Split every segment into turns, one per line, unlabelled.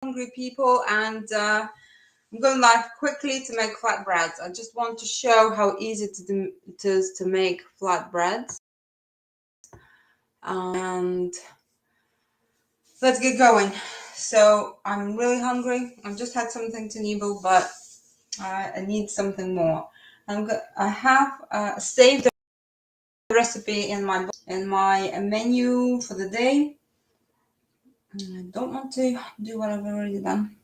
hungry people, and I'm going live quickly to make flatbreads. I just want to show how easy it is to make flatbreads. And let's get going. So I'm really hungry. I've just had something to nibble, but I need something more. I have saved the recipe in my menu for the day. I don't want to do what I've already done.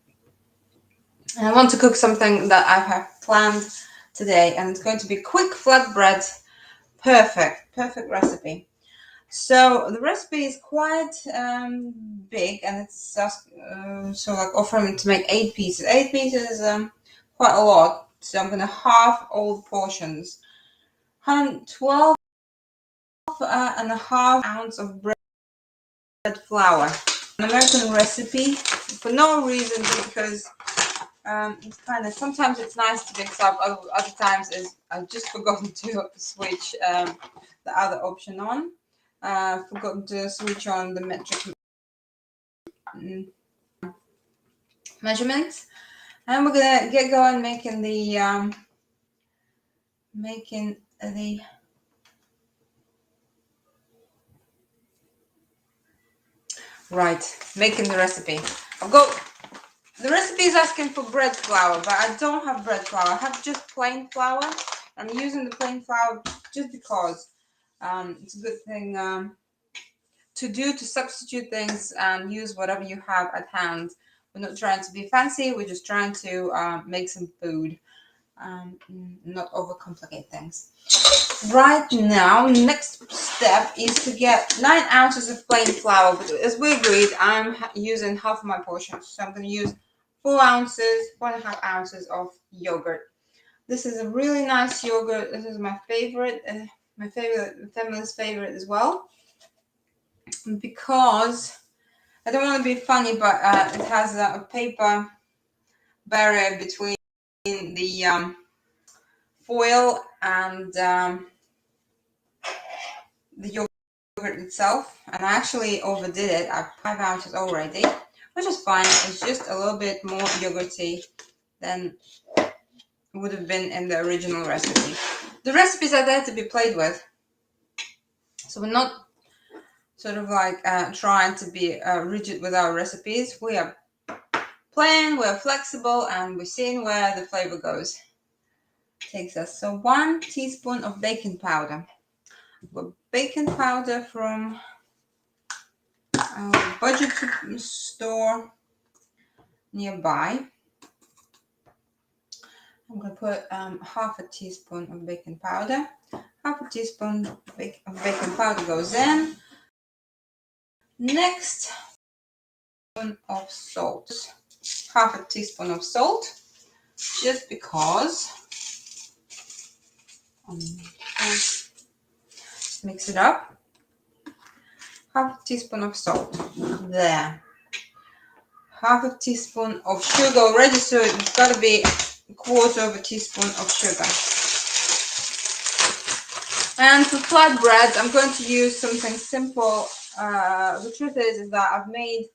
And I want to cook something that I have planned today, and it's going to be quick flatbread. Perfect recipe. So the recipe is quite big, and it's just so like offering to make 8 pieces. 8 pieces is quite a lot, so I'm gonna halve all the portions. 112 and a half ounce of bread flour. An American recipe for no reason, because it's kind of, sometimes it's nice to mix up, other times is I've just forgotten to switch the other option on. Forgotten to switch on the metric measurements, and we're gonna get going making the making the recipe. I've got the recipe is asking for bread flour, but I don't have bread flour. I have just plain flour. I'm using the plain flour just because it's a good thing to substitute things and use whatever you have at hand. We're not trying to be fancy. We're just trying to make some food, not overcomplicate things. Right now, next step is to get 9 ounces of plain flour. But as we agreed, I'm using half of my portion, so I'm going to use 4.5 ounces of yogurt. This is a really nice yogurt. This is my favorite, family's favorite as well, because I don't want to be funny, but it has a paper barrier between the foil and the yogurt itself, and I actually overdid it. I have 5 ounces already, which is fine. It's just a little bit more yogurty than would have been in the original recipe. The recipes are there to be played with, so we're not sort of like trying to be rigid with our recipes. We are playing, we're flexible, and we're seeing where the flavor goes. Takes us. So 1 teaspoon of baking powder. Baking powder from our budget store nearby. I'm going to put half a teaspoon of baking powder. Half a teaspoon of baking powder goes in. Next, of salt. Half a teaspoon of salt, just because. Mix it up. Half a teaspoon of salt. There. Half a teaspoon of sugar already, so it's got to be a quarter of a teaspoon of sugar. And for flatbreads, I'm going to use something simple. The truth is that I've made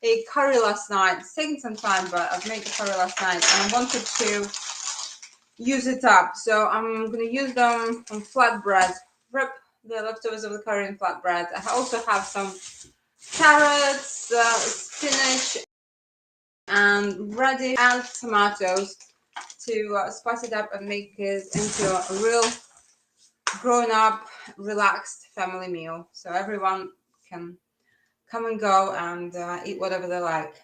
a curry last night. It's taken some time, but I've made the curry last night, and I wanted to use it up. So I'm going to use them on flatbread. Rip the leftovers of the curry in flatbread. I also have some carrots, spinach, and radish and tomatoes to spice it up and make it into a real grown-up, relaxed family meal. So everyone can come and go and eat whatever they like.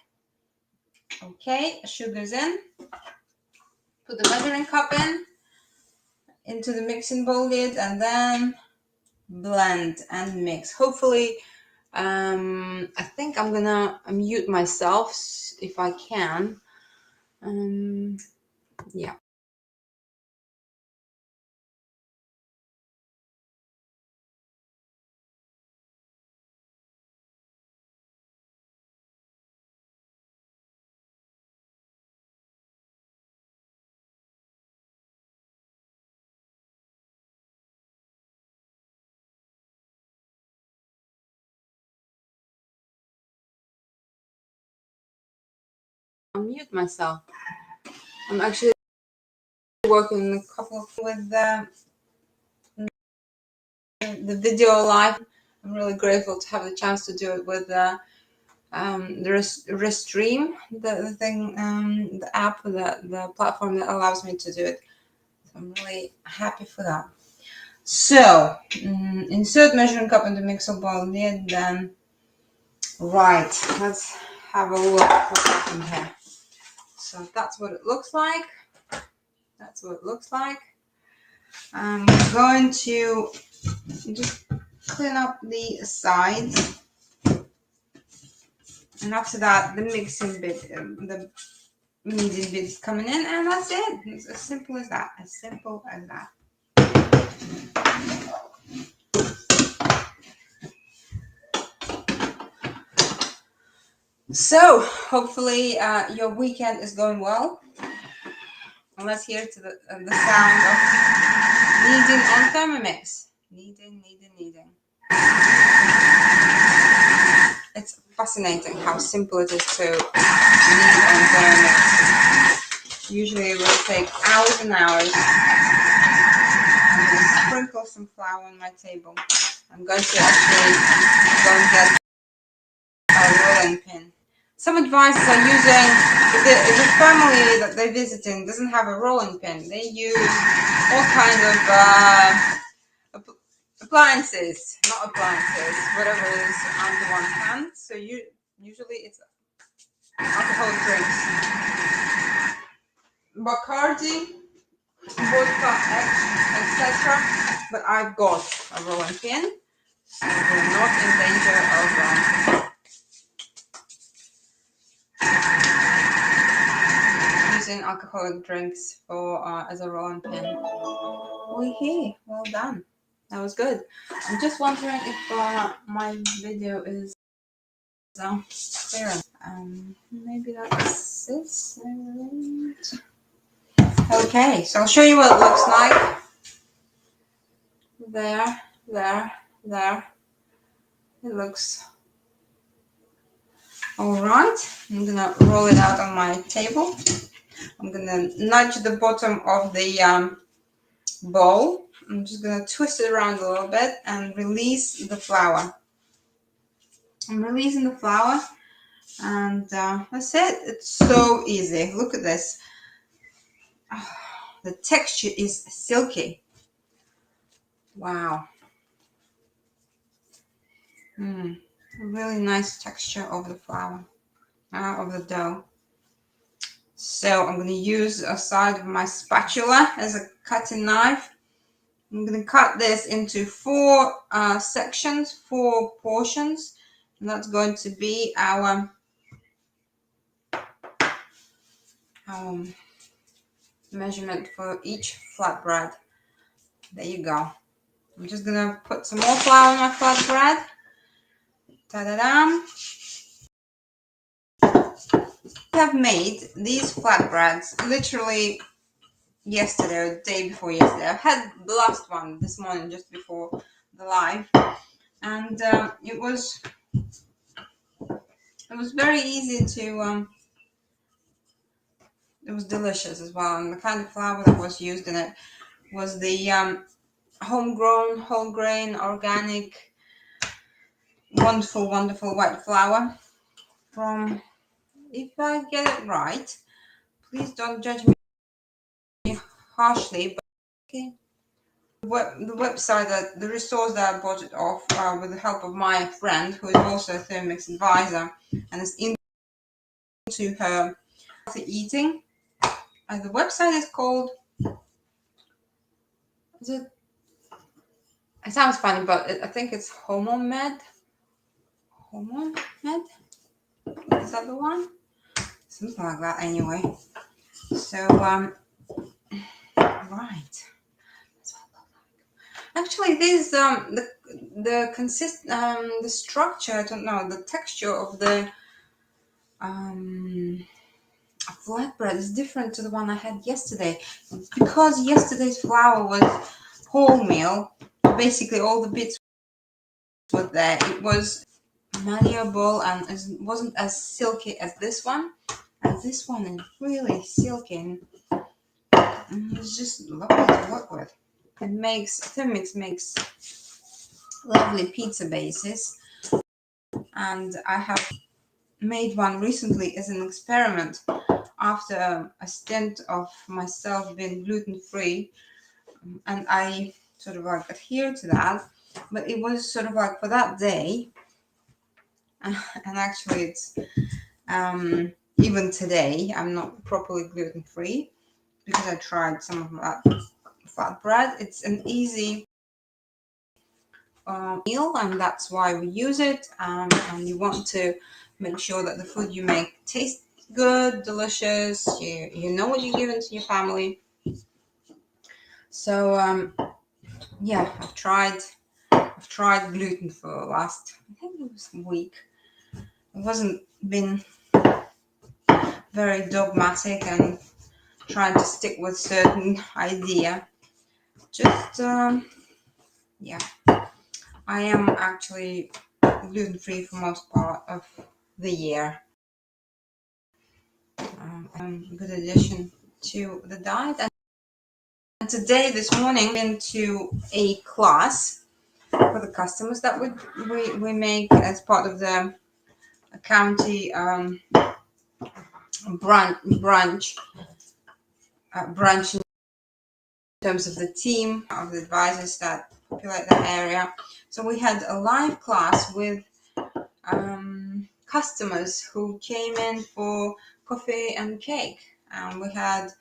Okay, sugar's in. Put the measuring cup into the mixing bowl lid, and then blend and mix. Hopefully, I think I'm gonna mute myself if I can. Yeah. unmute myself. I'm actually working a couple with the video live. I'm really grateful to have the chance to do it with the Restream, the thing, the app, the platform that allows me to do it. So I'm really happy for that. So insert measuring cup into mixer bowl lid. Then right, let's have a look what happened here. So that's what it looks like. That's what it looks like. I'm going to just clean up the sides, and after that the mixing bit, the kneading bit is coming in, and that's it. It's as simple as that. As simple as that. So hopefully your weekend is going well. And let's hear to the sound of kneading on Thermomix. Kneading, kneading, kneading. It's fascinating how simple it is to knead on Thermomix. Usually it will take hours and hours. I'm going to sprinkle some flour on my table. I'm going to actually go and get a rolling pin. Some advisors are using, if the family that they're visiting doesn't have a rolling pin, they use all kinds of appliances, whatever is under one's hand. So usually it's alcoholic drinks. Bacardi, vodka, etc. But I've got a rolling pin, so we're not in danger of using alcoholic drinks for as a rolling pin. Okay, well done. That was good. I'm just wondering if my video is clear. Maybe that's it. Okay, so I'll show you what it looks like. There. It looks all right. I'm gonna roll it out on my table. I'm gonna nudge the bottom of the bowl. I'm just gonna twist it around a little bit and release the flour. I'm releasing the flour, and that's it. It's so easy. Look at this. Oh, the texture is silky. Wow. A really nice texture of the flour, of the dough. So I'm going to use a side of my spatula as a cutting knife. I'm going to cut this into four sections, 4 portions, and that's going to be our measurement for each flatbread. There you go. I'm just going to put some more flour on my flatbread. Ta-da-da! I have made these flatbreads literally yesterday or the day before yesterday. I had the last one this morning just before the live, and it was very easy to it was delicious as well, and the kind of flour that was used in it was the homegrown, whole grain, organic, wonderful white flour from, if I get it right, please don't judge me harshly, but okay. The website, the resource that I bought it off with the help of my friend who is also a Thermomix advisor and is into her healthy eating. The website is called, it sounds funny, but I think it's HomoMed. Is that the one? Something like that anyway. So right. Actually, this the structure, I don't know, the texture of the flatbread is different to the one I had yesterday. Because yesterday's flour was wholemeal, basically all the bits were there. It was malleable and it wasn't as silky as this one. And this one is really silky and it's just lovely to work with. Thermomix makes lovely pizza bases, and I have made one recently as an experiment after a stint of myself being gluten-free, and I sort of like adhere to that, but it was sort of like for that day, and actually it's even today I'm not properly gluten-free because I tried some of that flatbread. It's an easy meal, and that's why we use it. And you want to make sure that the food you make tastes good, delicious. You know what you're giving to your family. So yeah, I've tried gluten for the last, I think it was a week. It wasn't been very dogmatic and trying to stick with certain idea. Just yeah, I am actually gluten free for most part of the year. A good addition to the diet. And today, this morning, went to a class for the customers that we make as part of the county branch in terms of the team of the advisors that populate that area. So we had a live class with customers who came in for coffee and cake. We had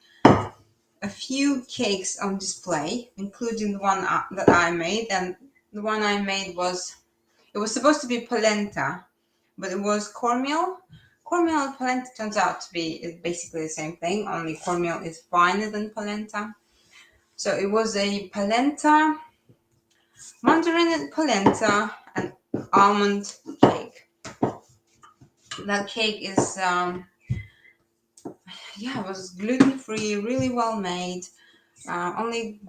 a few cakes on display, including the one that I made. And the one I made it was supposed to be polenta, but it was cornmeal. Cornmeal and polenta turns out to be basically the same thing, only cornmeal is finer than polenta. So it was a polenta, mandarin polenta, and almond cake. That cake is, it was gluten free, really well made, only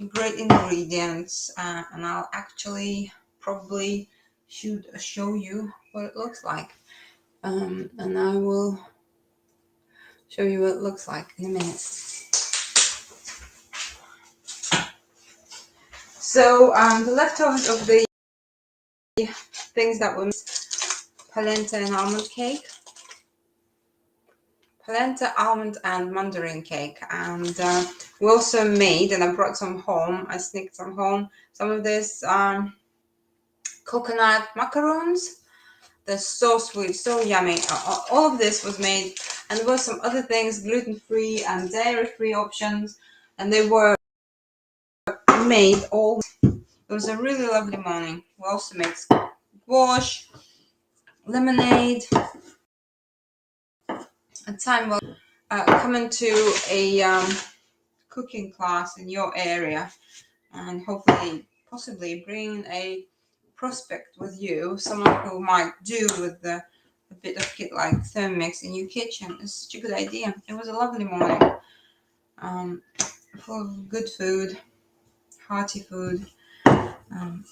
great ingredients, and I'll actually probably should show you what it looks like. And I will show you what it looks like in a minute. So the leftovers of the things that were polenta and almond cake, polenta, almond, and mandarin cake, and we also made, and I brought some home. I sneaked some home. Some of this coconut macaroons. They're so sweet, so yummy. All of this was made, and there were some other things, gluten-free and dairy-free options, and they were made all. It was a really lovely morning. We also made squash, lemonade. A time will coming to a cooking class in your area, and hopefully, possibly bring a prospect with you, someone who might do with a bit of kit like Thermomix in your kitchen. It's such a good idea. It was a lovely morning, full of good food, hearty food, um,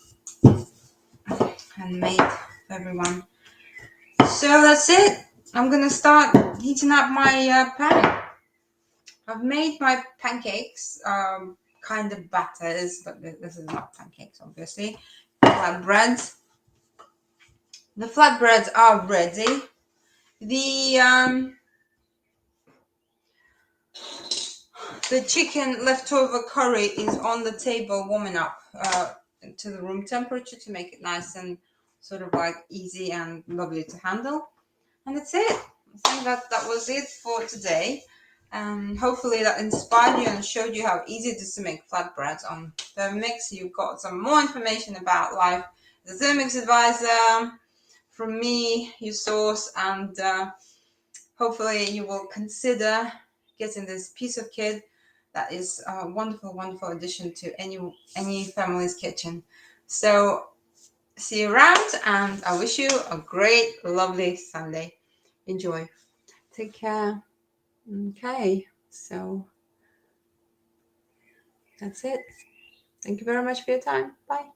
and made for everyone. So that's it. I'm gonna start heating up my pan. I've made my pancakes, kind of batters, but this is not pancakes, obviously. Flatbreads. The flatbreads are ready. The the chicken leftover curry is on the table, warming up to the room temperature to make it nice and sort of like easy and lovely to handle. And that's it. I think that was it for today. Hopefully that inspired you and showed you how easy it is to make flatbreads on Thermomix. You've got some more information about life as a Thermomix advisor from me, your source, and hopefully you will consider getting this piece of kit that is a wonderful, wonderful addition to any family's kitchen. So see you around, and I wish you a great, lovely Sunday. Enjoy. Take care. Okay, so that's it. Thank you very much for your time. Bye.